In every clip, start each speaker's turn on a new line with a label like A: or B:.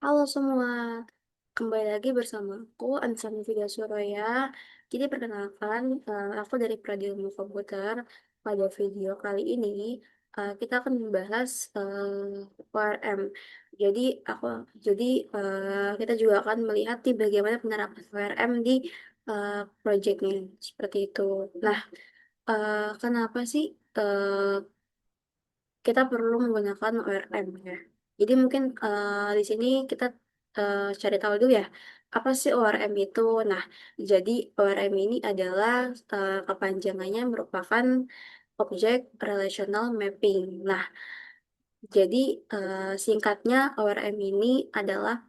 A: Halo semua, kembali lagi bersama aku Ansan Vida Suraya. Jadi perkenalkan, aku dari Prodi Ilmu Komputer. Pada video kali ini, kita akan membahas ORM. Jadi aku, jadi kita juga akan melihat nih bagaimana penerapan ORM di uh, proyeknya seperti itu. Nah, kenapa sih kita perlu menggunakan ORM ya. Jadi mungkin di sini kita cari tahu dulu ya, apa sih ORM itu? Nah, jadi ORM ini adalah kepanjangannya merupakan Object Relational Mapping. Nah, jadi singkatnya ORM ini adalah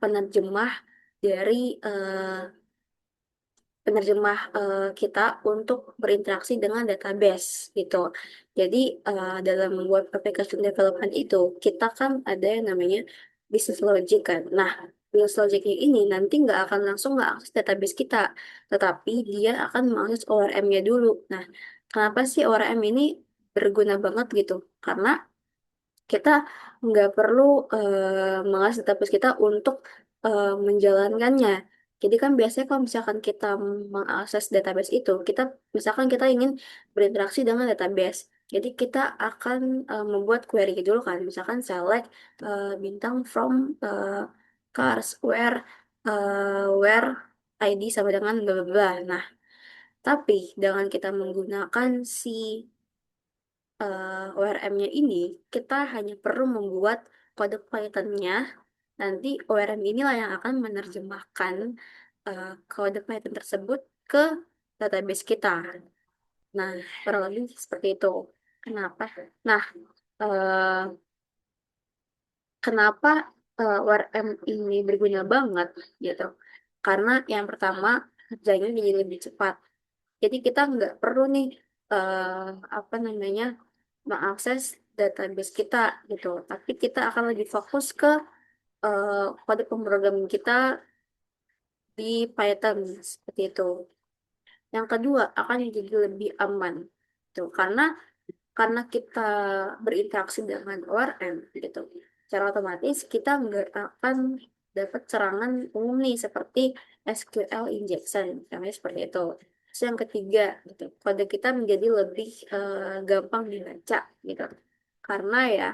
A: dari eh, kita untuk berinteraksi dengan database gitu. Jadi dalam membuat application development itu kita kan ada yang namanya business logic kan. Nah, business logicnya ini nanti nggak akan langsung nggak akses database kita, tetapi dia akan mengakses ORM-nya dulu. Nah, kenapa sih ORM ini berguna banget gitu? Karena kita nggak perlu mengasih database kita untuk menjalankannya. Jadi kan biasanya kalau misalkan kita mengakses database itu, misalkan kita ingin berinteraksi dengan database. Jadi kita akan membuat query dulu kan, misalkan select bintang from cars where ID sama dengan bla bla bla. Nah, tapi dengan kita menggunakan si ORM-nya ini, kita hanya perlu membuat kode Python-nya. Nanti ORM inilah yang akan menerjemahkan kode Python tersebut ke database kita. Nah, kurang lebih seperti itu. Kenapa? Nah, eh, kenapa ORM ini berguna banget gitu? Karena yang pertama, kerjanya jadi lebih cepat. Jadi kita nggak perlu nih apa namanya mengakses database kita gitu. Tapi kita akan lebih fokus ke kode pemrograman kita di Python seperti itu. Yang kedua akan jadi lebih aman. Tuh, karena kita berinteraksi dengan ORM gitu. Secara otomatis kita nggak akan dapat serangan umum nih seperti SQL injection, namanya seperti itu. Terus yang ketiga, gitu, kode kita menjadi lebih gampang dibaca gitu. Karena ya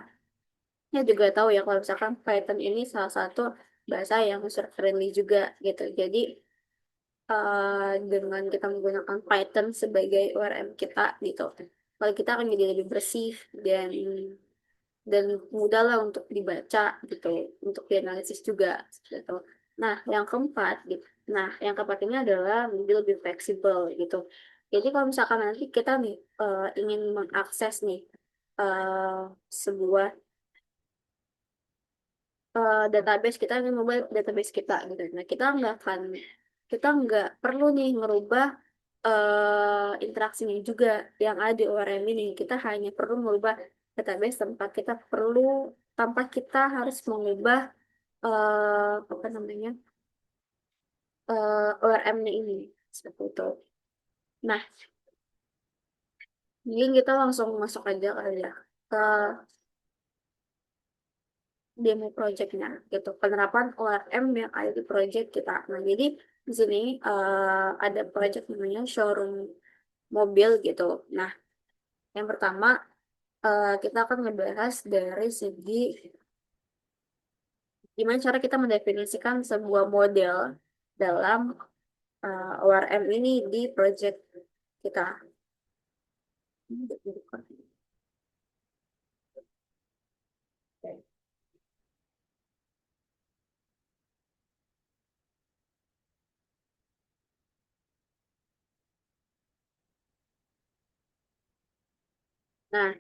A: juga tahu ya kalau misalkan Python ini salah satu bahasa yang user friendly juga gitu. Jadi dengan kita menggunakan Python sebagai ORM kita gitu, kalau kita akan jadi lebih bersih dan mudah lah untuk dibaca gitu, untuk dianalisis juga gitu. Nah, yang keempat gitu. Nah, yang keempat ini adalah menjadi lebih fleksibel gitu. Jadi kalau misalkan nanti kita nih ingin mengakses nih eh, sebuah database kita ingin mengubah database kita gitu. Nah, kita nggak perlu nih merubah interaksinya juga yang ada di ORM ini. Kita hanya perlu merubah database tanpa kita harus mengubah apa namanya ORM-nya ini seperti itu. Nah, mungkin kita langsung masuk aja kali ya ke demo projectnya gitu, penerapan ORM yang ada di project kita. Nah, jadi di sini ada project namanya showroom mobil gitu. Nah, yang pertama kita akan ngebahas dari segi gimana cara kita mendefinisikan sebuah model dalam ORM ini di project kita. Nah,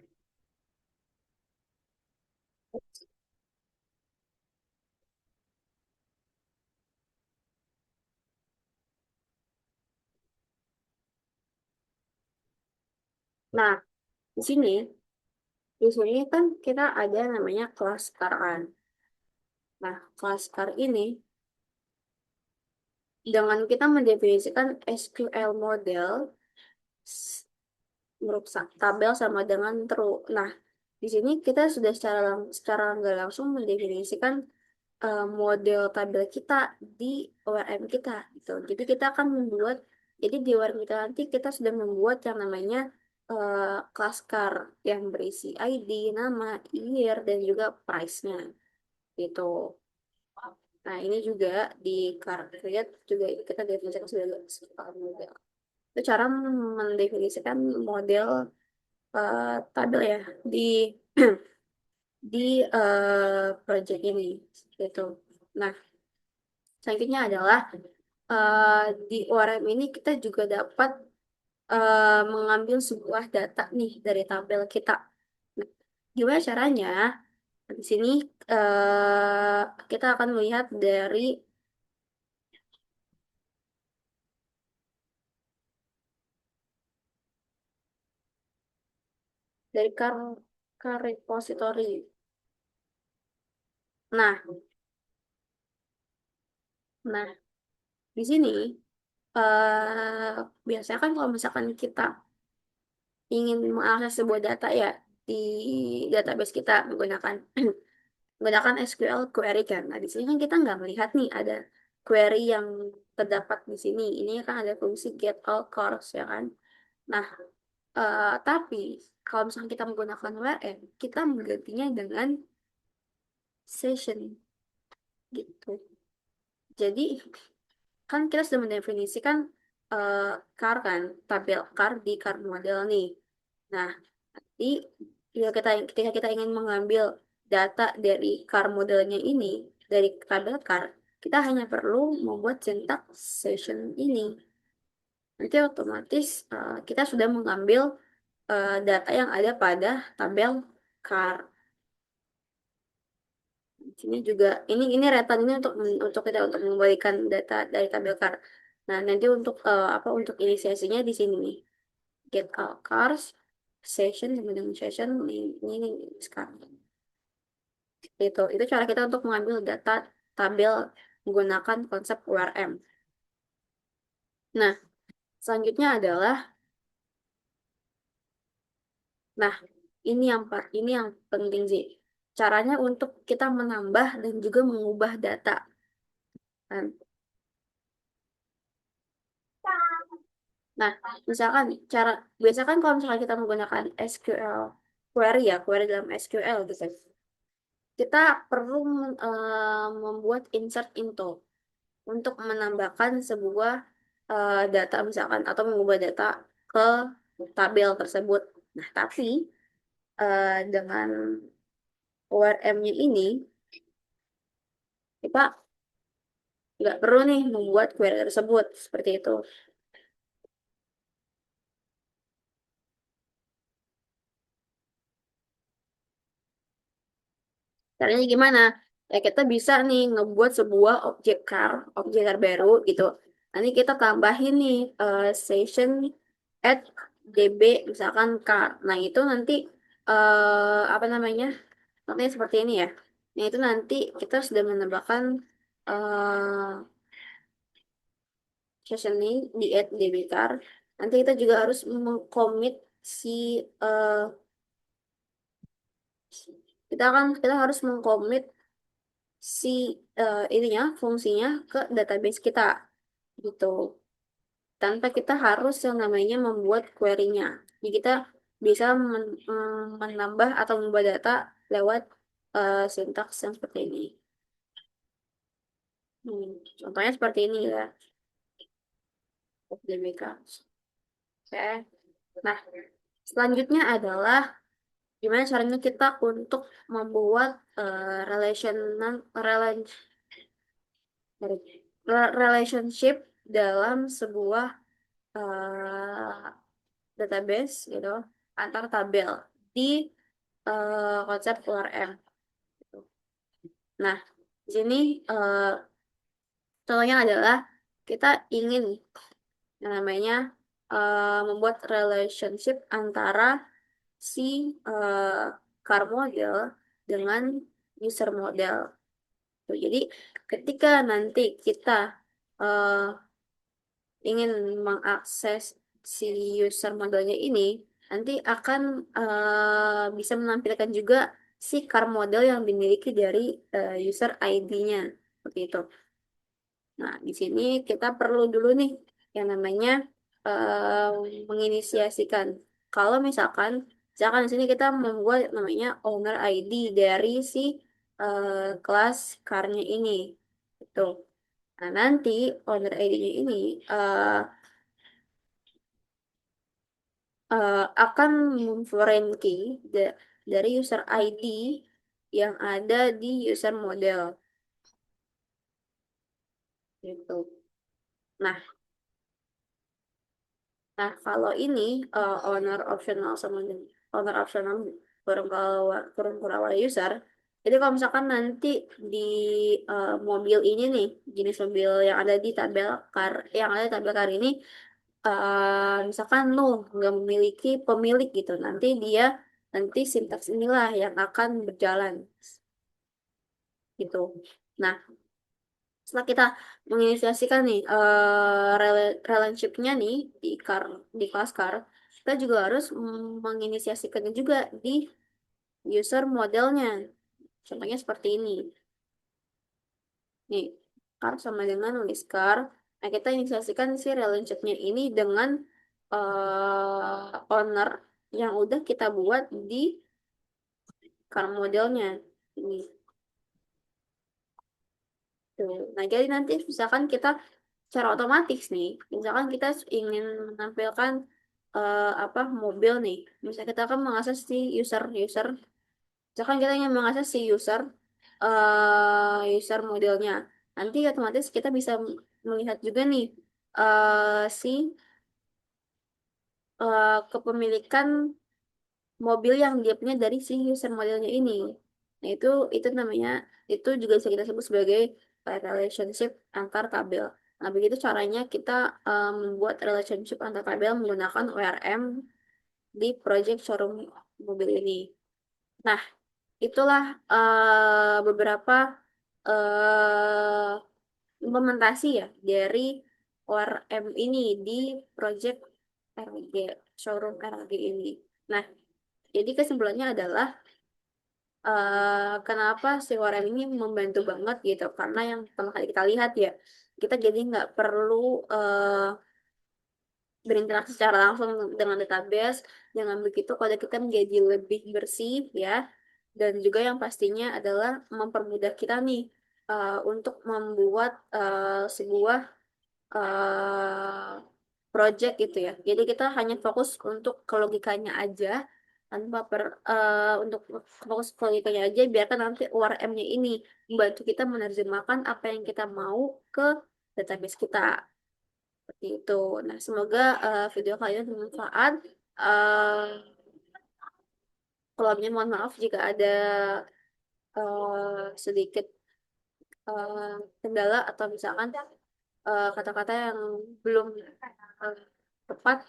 A: nah, di sini kan kita ada namanya kelas kan. Nah, kelas ini dengan kita mendefinisikan SQL model merusak tabel sama dengan true. Nah, di sini kita sudah secara nggak langsung mendefinisikan model tabel kita di ORM kita gitu. Jadi kita akan membuat, jadi di ORM kita nanti kita sudah membuat yang namanya class car yang berisi ID, nama, year, dan juga price-nya gitu. Nah, ini juga di car create juga kita definisikan sebagai model. Itu cara mendefinisikan model tabel ya di di project ini gitu. Nah, selanjutnya adalah eh, di ORM ini kita juga dapat mengambil sebuah data nih dari tabel kita. Nah, gimana caranya? Di sini kita akan melihat dari car repository. Nah, nah di sini biasanya kan kalau misalkan kita ingin mengakses sebuah data ya di database kita menggunakan menggunakan SQL query kan. Nah, di sini kan kita nggak melihat nih ada query yang terdapat di sini. Ini kan ada fungsi get all cars ya kan. Nah, tapi kalau misalkan kita menggunakan WRM, kita menggantinya dengan session gitu. Jadi kan kita sudah mendefinisikan eh, car kan, tabel car di car model nih. Nah, di ketika kita ingin mengambil data dari car modelnya ini dari tabel car, kita hanya perlu membuat syntax session ini. Nanti otomatis kita sudah mengambil data yang ada pada tabel car. Di sini juga ini retan ini untuk kita untuk mengembalikan data dari tabel car. Nah, nanti untuk apa untuk inisiasinya di sini nih. Get all cars session sama dengan session ini sekarang. Itu cara kita untuk mengambil data tabel menggunakan konsep URM. Nah, selanjutnya adalah, nah ini yang penting sih. Caranya untuk kita menambah dan juga mengubah data. Kan? Nah, misalkan biasa kan kalau misalkan kita menggunakan SQL query ya, query dalam SQL gitu. Kita perlu membuat insert into untuk menambahkan sebuah data misalkan atau mengubah data ke tabel tersebut. Nah, tapi dengan ORM-nya ini kita nggak perlu nih membuat query tersebut seperti itu. Caranya gimana? Ya kita bisa nih ngebuat sebuah objek car baru gitu. Nanti kita tambahin nih session add db misalkan car. Nah itu nanti apa namanya? Nanti seperti ini ya. Nah itu nanti kita sudah menambahkan session ini di add db car. Nanti kita juga harus mengcommit si eh, kita harus mengcommit si ininya fungsinya ke database kita gitu tanpa kita harus yang namanya membuat query-nya. Jadi kita bisa menambah atau mengubah data lewat sintaks yang seperti ini. Contohnya seperti ini ya, DBK. Oke. Nah, selanjutnya adalah gimana caranya kita untuk membuat relationship dalam sebuah database gitu antar tabel di konsep URM. Gitu. Nah, di sini contohnya adalah kita ingin yang namanya membuat relationship antara si car model dengan user model. Tuh, jadi ketika nanti kita eh, ingin mengakses si user modelnya ini, nanti akan bisa menampilkan juga si car model yang dimiliki dari user ID-nya. Seperti itu. Nah, di sini kita perlu dulu nih yang namanya menginisiasikan. Kalau misalkan di sini kita membuat namanya owner ID dari si kelas car-nya ini. Itu. Nah, nanti owner ID-nya ini eh, akan memforeign key dari user ID yang ada di user model. Gitu. Nah, Nah, kalau ini owner optional sama owner optional kurang kurawal user. Jadi kalau misalkan nanti di mobil ini nih, jenis mobil yang ada di tabel car, yang ada di tabel car ini, misalkan lu nggak memiliki pemilik gitu, nanti sintaks inilah yang akan berjalan gitu. Nah, setelah kita menginisiasikan nih relationship-nya nih di kelas car, kita juga harus menginisiasikannya juga di user modelnya. Contohnya seperti ini. Nih, car sama dengan list car. Nah, kita inisiasikan si relationship-nya ini dengan owner yang udah kita buat di car modelnya. Ini. Tuh. Nah, jadi nanti misalkan kita secara otomatis nih, misalkan kita ingin menampilkan apa mobil nih, misalnya kita akan mengakses si user, misalkan kita ingin mengakses si user modelnya, nanti otomatis kita bisa melihat juga nih si kepemilikan mobil yang dia punya dari si user modelnya ini. Nah, itu namanya itu juga bisa kita sebut sebagai relationship antar kabel. Nah, begitu caranya kita membuat relationship antar kabel menggunakan ORM di project showroom mobil ini. Nah, itulah beberapa implementasi ya dari ORM ini di project RG, showroom RG ini. Nah, jadi kesimpulannya adalah kenapa si ORM ini membantu banget gitu karena yang pertama kali kita lihat ya kita jadi nggak perlu eh, berinteraksi secara langsung dengan database, dengan begitu kode kita menjadi lebih bersih ya, dan juga yang pastinya adalah mempermudah kita nih untuk membuat sebuah eh, project gitu ya. Jadi kita hanya fokus untuk ke logikanya aja, tanpa untuk fokus ke logikanya aja, biarkan nanti URM-nya ini membantu kita menerjemahkan apa yang kita mau ke database kita. Seperti itu. Nah, semoga video kalian bermanfaat. Eh Kalau mohon maaf jika ada sedikit eh, kendala atau misalkan kata-kata yang belum tepat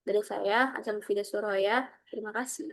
A: dari saya, Azam Vida Suroya. Terima kasih.